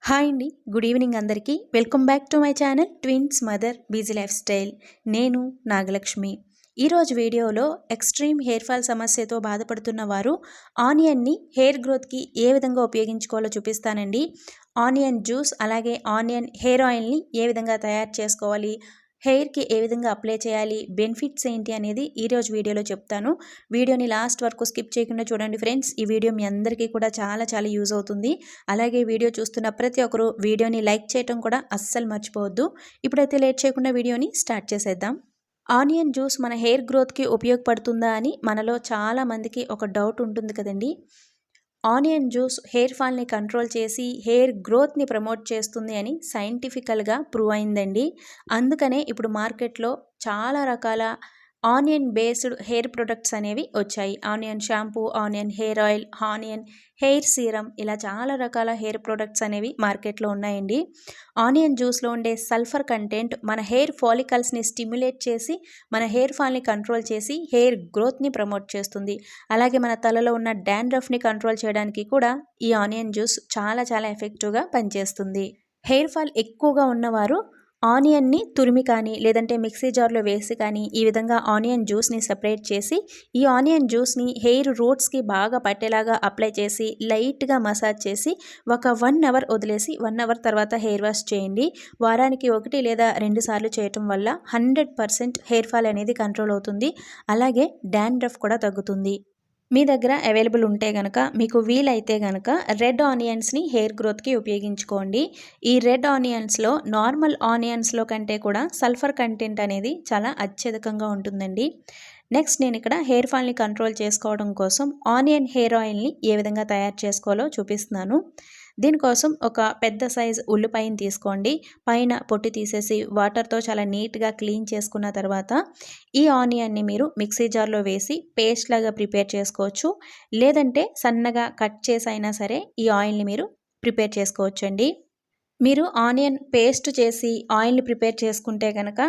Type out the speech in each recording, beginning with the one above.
Hi అండి. Good evening అందరికీ. Welcome back to my channel twins mother busy life style. నేను నాగలక్ష్మి. ఈరోజు వీడియోలో ఎక్స్ట్రీమ్ హెయిర్ ఫాల్ సమస్యతో బాధపడుతున్న వారు ఆనియన్ని హెయిర్ గ్రోత్కి ఏ విధంగా ఉపయోగించుకోవాలో చూపిస్తానండి. ఆనియన్ జ్యూస్ అలాగే ఆనియన్ హెయిర్ ఆయిల్ని ఏ విధంగా తయారు చేసుకోవాలి, హెయిర్కి ఏ విధంగా అప్లై చేయాలి, బెనిఫిట్స్ ఏంటి అనేది ఈరోజు వీడియోలో చెప్తాను. వీడియోని లాస్ట్ వరకు స్కిప్ చేయకుండా చూడండి ఫ్రెండ్స్. ఈ వీడియో మీ అందరికీ కూడా చాలా యూజ్ అవుతుంది. అలాగే వీడియో చూస్తున్న ప్రతి ఒక్కరు వీడియోని లైక్ చేయడం కూడా అస్సలు మర్చిపోవద్దు. ఇప్పుడైతే లేట్ చేయకుండా వీడియోని స్టార్ట్ చేసేద్దాం. ఆనియన్ జ్యూస్ మన హెయిర్ గ్రోత్కి ఉపయోగపడుతుందా అని మనలో చాలా మందికి ఒక డౌట్ ఉంటుంది కదండి. ఆనియన్ జ్యూస్ హెయిర్ ఫాల్ని కంట్రోల్ చేసి హెయిర్ గ్రోత్ని ప్రమోట్ చేస్తుంది అని సైంటిఫికల్గా ప్రూవ్ అయిందండి. అందుకనే ఇప్పుడు మార్కెట్లో చాలా రకాల ఆనియన్ బేస్డ్ హెయిర్ ప్రొడక్ట్స్ అనేవి వచ్చాయి. Onion shampoo, onion hair oil, onion hair serum, ఇలా చాలా రకాల హెయిర్ ప్రొడక్ట్స్ అనేవి మార్కెట్లో ఉన్నాయండి. ఆనియన్ జ్యూస్లో ఉండే సల్ఫర్ కంటెంట్ మన హెయిర్ ఫాలికల్స్ని స్టిమ్యులేట్ చేసి మన హెయిర్ ఫాల్ని కంట్రోల్ చేసి హెయిర్ గ్రోత్ని ప్రమోట్ చేస్తుంది. అలాగే మన తలలో ఉన్న డాండ్రఫ్ని కంట్రోల్ చేయడానికి కూడా ఈ ఆనియన్ జ్యూస్ చాలా ఎఫెక్టివ్గా పనిచేస్తుంది. హెయిర్ ఫాల్ ఎక్కువగా ఉన్నవారు ఆనియన్ని తురిమి కానీ లేదంటే మిక్సీ జార్లో వేసి కానీ ఈ విధంగా ఆనియన్ జ్యూస్ని సెపరేట్ చేసి ఈ ఆనియన్ జ్యూస్ని హెయిర్ రూట్స్కి బాగా పట్టేలాగా అప్లై చేసి లైట్గా మసాజ్ చేసి ఒక 1 అవర్ వదిలేసి 1 అవర్ తర్వాత హెయిర్ వాష్ చేయండి. వారానికి 1 లేదా 2 సార్లు చేయటం వల్ల 100% హెయిర్ ఫాల్ అనేది కంట్రోల్ అవుతుంది. అలాగే డాండ్రఫ్ కూడా తగ్గుతుంది. మీ దగ్గర అవైలబుల్ ఉంటే గనక, మీకు వీలైతే గనక రెడ్ ఆనియన్స్ని హెయిర్ గ్రోత్కి ఉపయోగించుకోండి. ఈ రెడ్ ఆనియన్స్లో నార్మల్ ఆనియన్స్లో కంటే కూడా సల్ఫర్ కంటెంట్ అనేది చాలా అత్యధికంగా ఉంటుందండి. నెక్స్ట్ నేను ఇక్కడ హెయిర్ ఫాల్ని కంట్రోల్ చేసుకోవడం కోసం ఆనియన్ హెయిర్ ఆయిల్ని ఏ విధంగా తయారు చేసుకోవాలో చూపిస్తున్నాను. దీనికోసం ఒక పెద్ద సైజ్ ఉల్లిపాయని తీసుకోండి. పైన పొట్టు తీసేసి వాటర్తో చాలా నీట్గా క్లీన్ చేసుకున్న తర్వాత ఈ ఆనియన్ని మీరు మిక్సీ జార్లో వేసి పేస్ట్ లాగా ప్రిపేర్ చేసుకోవచ్చు. లేదంటే సన్నగా కట్ చేసి అయినా సరే ఈ ఆయిల్ని మీరు ప్రిపేర్ చేసుకోవచ్చండి. మీరు ఆనియన్ పేస్ట్ చేసి ఆయిల్ని ప్రిపేర్ చేసుకుంటే కనుక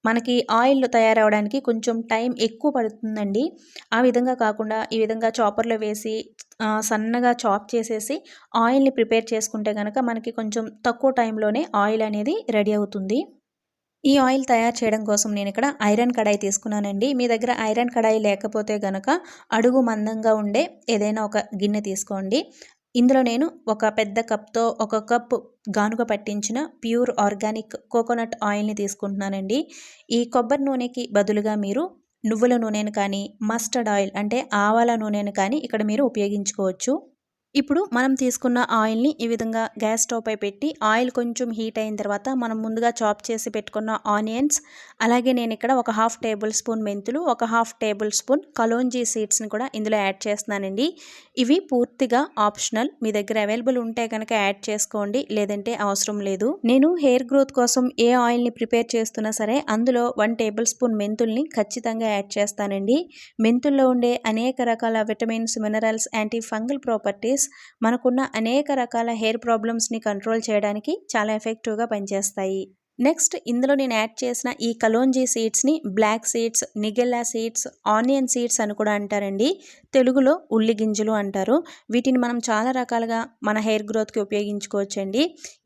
మనకి ఆయిల్ తయారవడానికి కొంచెం టైం ఎక్కువ పడుతుందండి. ఆ విధంగా కాకుండా ఈ విధంగా చాపర్లో వేసి సన్నగా చాప్ చేసేసి ఆయిల్ని ప్రిపేర్ చేసుకుంటే కనుక మనకి కొంచెం తక్కువ టైంలోనే ఆయిల్ అనేది రెడీ అవుతుంది. ఈ ఆయిల్ తయారు చేయడం కోసం నేను ఇక్కడ ఐరన్ కడాయి తీసుకున్నానండి. మీ దగ్గర ఐరన్ కడాయి లేకపోతే గనక అడుగు మందంగా ఉండే ఏదైనా ఒక గిన్నె తీసుకోండి. ఇందులో నేను ఒక పెద్ద కప్తో 1 కప్ గానుగ పట్టించిన ప్యూర్ ఆర్గానిక్ కోకోనట్ ఆయిల్ని తీసుకుంటున్నానండి. ఈ కొబ్బరి నూనెకి బదులుగా మీరు నువ్వుల నూనెను కానీ, మస్టర్డ్ ఆయిల్ అంటే ఆవాల నూనెను కానీ ఇక్కడ మీరు ఉపయోగించుకోవచ్చు. ఇప్పుడు మనం తీసుకున్న ఆయిల్ని ఈ విధంగా గ్యాస్ స్టవ్ పై పెట్టి ఆయిల్ కొంచెం హీట్ అయిన తర్వాత మనం ముందుగా చాప్ చేసి పెట్టుకున్న ఆనియన్స్, అలాగే నేను ఇక్కడ ఒక 1/2 టేబుల్ స్పూన్ మెంతులు, ఒక 1/2 టేబుల్ స్పూన్ కలోంజీ సీడ్స్ని కూడా ఇందులో యాడ్ చేస్తున్నానండి. ఇవి పూర్తిగా ఆప్షనల్. మీ దగ్గర అవైలబుల్ ఉంటే కనుక యాడ్ చేసుకోండి, లేదంటే అవసరం లేదు. నేను హెయిర్ గ్రోత్ కోసం ఏ ఆయిల్ని ప్రిపేర్ చేస్తున్నా సరే అందులో 1 టేబుల్ స్పూన్ మెంతుల్ని ఖచ్చితంగా యాడ్ చేస్తానండి. మెంతుల్లో ఉండే అనేక రకాల vitamins, minerals, anti fungal properties మనకున్న అనేక రకాల హెయిర్ ప్రాబ్లమ్స్ని కంట్రోల్ చేయడానికి చాలా ఎఫెక్టివ్గా పనిచేస్తాయి. నెక్స్ట్ ఇందులో నేను యాడ్ చేసిన ఈ కలోంజీ సీడ్స్ని black seeds, nigella seeds, onion seeds అని కూడా అంటారండి. తెలుగులో ఉల్లి గింజలు అంటారు. వీటిని మనం చాలా రకాలుగా మన హెయిర్ గ్రోత్కి ఉపయోగించుకోవచ్చండి.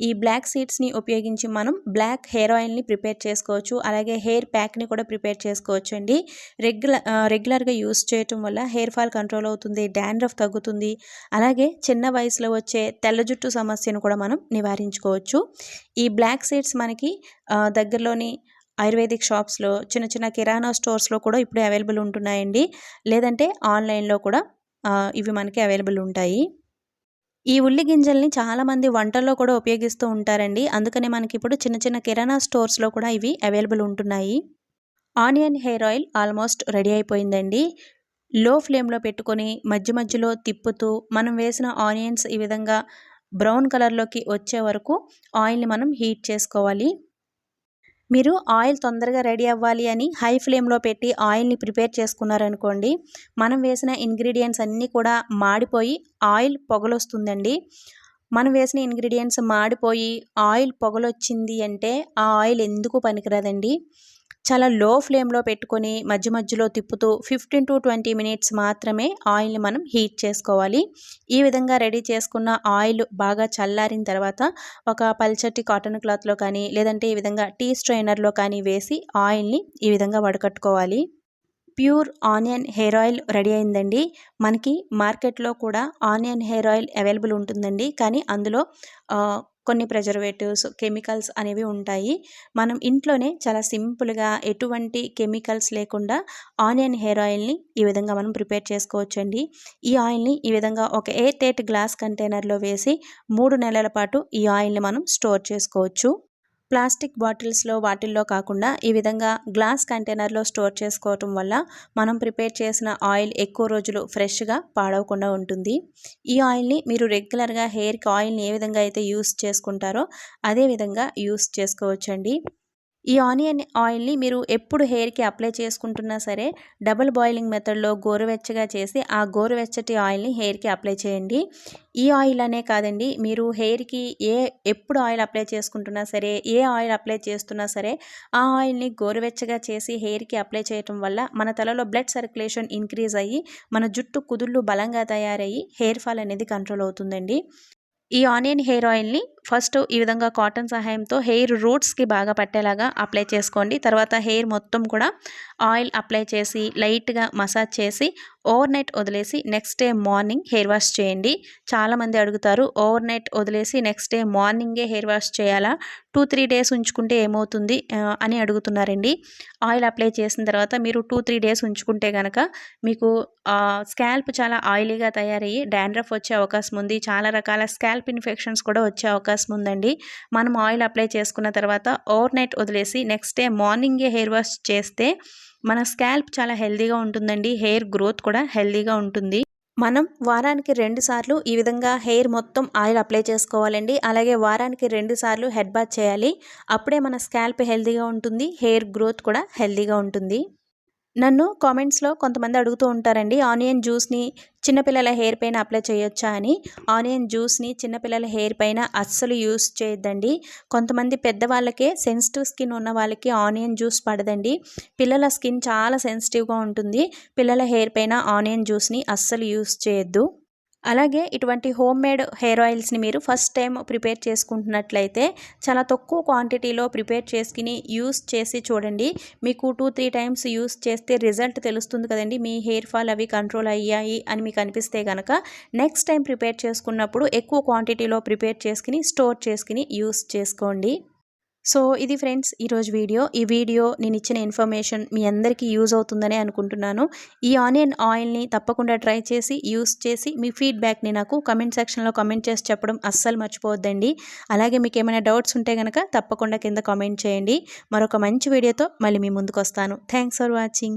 ఈ బ్లాక్ సీడ్స్ని ఉపయోగించి మనం బ్లాక్ హెయిర్ ఆయిల్ని ప్రిపేర్ చేసుకోవచ్చు. అలాగే హెయిర్ ప్యాక్ని కూడా ప్రిపేర్ చేసుకోవచ్చు అండి. రెగ్యులర్గా యూస్ చేయటం వల్ల హెయిర్ ఫాల్ కంట్రోల్ అవుతుంది, డాండ్రఫ్ తగ్గుతుంది. అలాగే చిన్న వయసులో వచ్చే తెల్ల జుట్టు సమస్యను కూడా మనం నివారించుకోవచ్చు. ఈ బ్లాక్ సీడ్స్ మనకి దగ్గరలోని ఆయుర్వేదిక్ షాప్స్లో, చిన్న కిరాణా స్టోర్స్లో కూడా ఇప్పుడు అవైలబుల్ ఉంటున్నాయండి. లేదంటే ఆన్లైన్లో కూడా ఇవి మనకి అవైలబుల్ ఉంటాయి. ఈ ఉల్లి గింజల్ని చాలామంది వంటల్లో కూడా ఉపయోగిస్తూ ఉంటారండి. అందుకనే మనకి ఇప్పుడు చిన్న కిరాణా స్టోర్స్లో కూడా ఇవి అవైలబుల్ ఉంటున్నాయి. Onion hair oil almost ready అయిపోయిందండి. లో ఫ్లేమ్లో పెట్టుకొని మధ్యలో తిప్పుతూ మనం వేసిన ఆనియన్స్ ఈ విధంగా బ్రౌన్ కలర్లోకి వచ్చే వరకు ఆయిల్ని మనం హీట్ చేసుకోవాలి. మీరు ఆయిల్ తొందరగా రెడీ అవ్వాలి అని హై ఫ్లేమ్లో పెట్టి ఆయిల్ని ప్రిపేర్ చేసుకున్నారనుకోండి, మనం వేసిన ఇంగ్రీడియంట్స్ అన్నీ కూడా మాడిపోయి ఆయిల్ పొగలొస్తుందండి. మనం వేసిన ఇంగ్రీడియంట్స్ మాడిపోయి ఆయిల్ పొగలొచ్చింది అంటే ఆ ఆయిల్ ఎందుకు పనికిరాదండి. చాలా లో ఫ్లేమ్లో పెట్టుకొని మధ్య మధ్యలో తిప్పుతూ 15 to 20 మినిట్స్ మాత్రమే ఆయిల్ని మనం హీట్ చేసుకోవాలి. ఈ విధంగా రెడీ చేసుకున్న ఆయిల్ బాగా చల్లారిన తర్వాత ఒక పల్చటి కాటన్ క్లాత్లో కానీ లేదంటే ఈ విధంగా టీ స్ట్రైనర్లో కానీ వేసి ఆయిల్ని ఈ విధంగా వడకట్టుకోవాలి. Pure onion hair oil ready అయిందండి. మనకి మార్కెట్లో కూడా ఆనియన్ హెయిర్ ఆయిల్ అవైలబుల్ ఉంటుందండి. కానీ అందులో కొన్ని ప్రిజర్వేటివ్స్, కెమికల్స్ అనేవి ఉంటాయి. మనం ఇంట్లోనే చాలా సింపుల్గా ఎటువంటి కెమికల్స్ లేకుండా ఆనియన్ హెయిర్ ఆయిల్ని ఈ విధంగా మనం ప్రిపేర్ చేసుకోవచ్చండి. ఈ ఆయిల్ని ఈ విధంగా ఒక ఎయిర్ టైట్ గ్లాస్ కంటైనర్లో వేసి 3 నెలల పాటు ఈ ఆయిల్ని మనం స్టోర్ చేసుకోవచ్చు. ప్లాస్టిక్ బాటిల్స్లో వాటిల్లో కాకుండా ఈ విధంగా గ్లాస్ కంటైనర్లో స్టోర్ చేసుకోవటం వల్ల మనం ప్రిపేర్ చేసిన ఆయిల్ ఎక్కువ రోజులు ఫ్రెష్గా పాడవకుండా ఉంటుంది. ఈ ఆయిల్ని మీరు రెగ్యులర్గా హెయిర్కి ఆయిల్ని ఏ విధంగా అయితే యూస్ చేసుకుంటారో అదే విధంగా యూస్ చేసుకోవచ్చండి. ఈ ఆనియన్ ఆయిల్ని మీరు ఎప్పుడు హెయిర్కి అప్లై చేసుకుంటున్నా సరే డబుల్ బాయిలింగ్ మెథడ్లో గోరువెచ్చగా చేసి ఆ గోరువెచ్చటి ఆయిల్ని హెయిర్కి అప్లై చేయండి. ఈ ఆయిల్ అనే కాదండి, మీరు హెయిర్కి ఎప్పుడు ఆయిల్ అప్లై చేసుకుంటున్నా సరే, ఏ ఆయిల్ అప్లై చేస్తున్నా సరే ఆ ఆయిల్ని గోరువెచ్చగా చేసి హెయిర్కి అప్లై చేయటం వల్ల మన తలలో బ్లడ్ సర్క్యులేషన్ ఇంక్రీజ్ అయ్యి మన జుట్టు కుదుళ్ళు బలంగా తయారయ్యి హెయిర్ ఫాల్ అనేది కంట్రోల్ అవుతుందండి. ఈ ఆనియన్ హెయిర్ ఆయిల్ని ఫస్ట్ ఈ విధంగా కాటన్ సహాయంతో హెయిర్ రూట్స్కి బాగా పట్టేలాగా అప్లై చేసుకోండి. తర్వాత హెయిర్ మొత్తం కూడా ఆయిల్ అప్లై చేసి లైట్గా మసాజ్ చేసి ఓవర్ నైట్ వదిలేసి next day morning hair wash చేయండి. చాలామంది అడుగుతారు, ఓవర్ నైట్ వదిలేసి నెక్స్ట్ డే మార్నింగే హెయిర్ వాష్ చేయాలా, 2-3 డేస్ ఉంచుకుంటే ఏమవుతుంది అని అడుగుతున్నారండి. ఆయిల్ అప్లై చేసిన తర్వాత మీరు 2-3 డేస్ ఉంచుకుంటే కనుక మీకు స్కాల్ప్ చాలా ఆయిలీగా తయారయ్యి డాండ్రఫ్ వచ్చే అవకాశం ఉంది. చాలా రకాల స్కాల్ప్ ఇన్ఫెక్షన్స్ కూడా వచ్చే అవకాశం ఉందండి. మనం ఆయిల్ అప్లై చేసుకున్న తర్వాత ఓవర్ నైట్ వదిలేసి నెక్స్ట్ డే మార్నింగే హెయిర్ వాష్ చేస్తే మన స్కాల్ప్ చాలా హెల్తీగా ఉంటుందండి. హెయిర్ గ్రోత్ కూడా హెల్తీగా ఉంటుంది. మనం వారానికి 2 సార్లు ఈ విధంగా హెయిర్ మొత్తం ఆయిల్ అప్లై చేసుకోవాలండి. అలాగే వారానికి 2 సార్లు హెడ్ బాత్ చేయాలి. అప్పుడే మన స్కాల్ప్ హెల్తీగా ఉంటుంది, హెయిర్ గ్రోత్ కూడా హెల్తీగా ఉంటుంది. నన్ను కామెంట్స్లో కొంతమంది అడుగుతూ ఉంటారండి, ఆనియన్ జ్యూస్ని చిన్నపిల్లల హెయిర్ పైన అప్లై చేయొచ్చా అని. ఆనియన్ జ్యూస్ని చిన్నపిల్లల హెయిర్ పైన అస్సలు యూస్ చేయొద్దండి. కొంతమంది పెద్దవాళ్ళకే సెన్సిటివ్ స్కిన్ ఉన్న వాళ్ళకి ఆనియన్ జ్యూస్ పడదండి. పిల్లల స్కిన్ చాలా సెన్సిటివ్గా ఉంటుంది. పిల్లల హెయిర్ పైన ఆనియన్ జ్యూస్ని అస్సలు యూస్ చేయొద్దు. అలాగే ఇటువంటి హోమ్ మేడ్ హెయిర్ ఆయిల్స్ని మీరు ఫస్ట్ టైం ప్రిపేర్ చేసుకుంటున్నట్లయితే చాలా తక్కువ క్వాంటిటీలో ప్రిపేర్ చేసుకుని యూస్ చేసి చూడండి. మీకు 2-3 టైమ్స్ యూస్ చేస్తే రిజల్ట్ తెలుస్తుంది కదండి, మీ హెయిర్ ఫాల్ అవి కంట్రోల్ అయ్యాయి అని మీకు అనిపిస్తే కనుక నెక్స్ట్ టైం ప్రిపేర్ చేసుకున్నప్పుడు ఎక్కువ క్వాంటిటీలో ప్రిపేర్ చేసుకుని స్టోర్ చేసుకుని యూస్ చేసుకోండి. సో ఇది ఫ్రెండ్స్ ఈరోజు వీడియో. ఈ వీడియో నేను ఇచ్చిన ఇన్ఫర్మేషన్ మీ అందరికీ యూజ్ అవుతుందనే అనుకుంటున్నాను. ఈ ఆనియన్ ఆయిల్ని తప్పకుండా ట్రై చేసి యూస్ చేసి మీ ఫీడ్బ్యాక్ని నాకు కమెంట్ సెక్షన్లో కమెంట్ చేసి చెప్పడం అస్సలు మర్చిపోవద్దండి. అలాగే మీకు ఏమైనా డౌట్స్ ఉంటే కనుక తప్పకుండా కింద కామెంట్ చేయండి. మరొక మంచి వీడియోతో మళ్ళీ మీ ముందుకు వస్తాను. Thanks for watching.